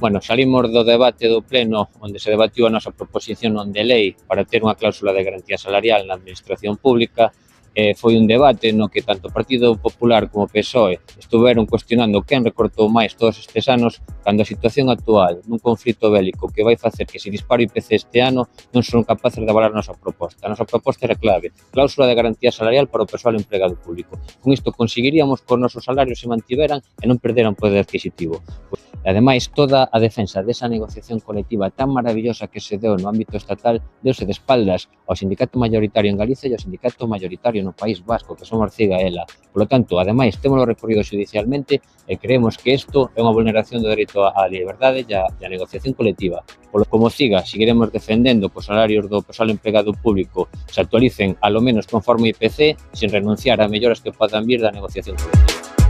Bueno, salimos do debate do pleno onde se debatiu a nosa proposición non de lei para ter unha cláusula de garantía salarial na administración pública. Foi un debate no que tanto o Partido Popular como o PSOE estuveron cuestionando quen recortou máis todos estes anos, cando a situación actual nun conflito bélico que vai facer que se dispare o IPC este ano non son capaces de avalar a nosa proposta. A nosa proposta era clave, cláusula de garantía salarial para o persoal empregado público. Con isto conseguiríamos que os nosos salarios se mantiveran e non perderan poder adquisitivo. E, ademais, toda a defensa desa negociación colectiva tan maravillosa que se deu no ámbito estatal deuse de espaldas ao sindicato maioritario en Galicia e ao sindicato maioritario no País Vasco, que son Orciga e Ela. Por lo tanto, ademais, témolo recorrido judicialmente e creemos que isto é unha vulneración do dereito á liberdade e á negociación colectiva. Como siga, seguiremos defendendo que os salarios do persoal empregado público se actualicen, alo menos conforme o IPC, sin renunciar a melloras que podan vir da negociación colectiva.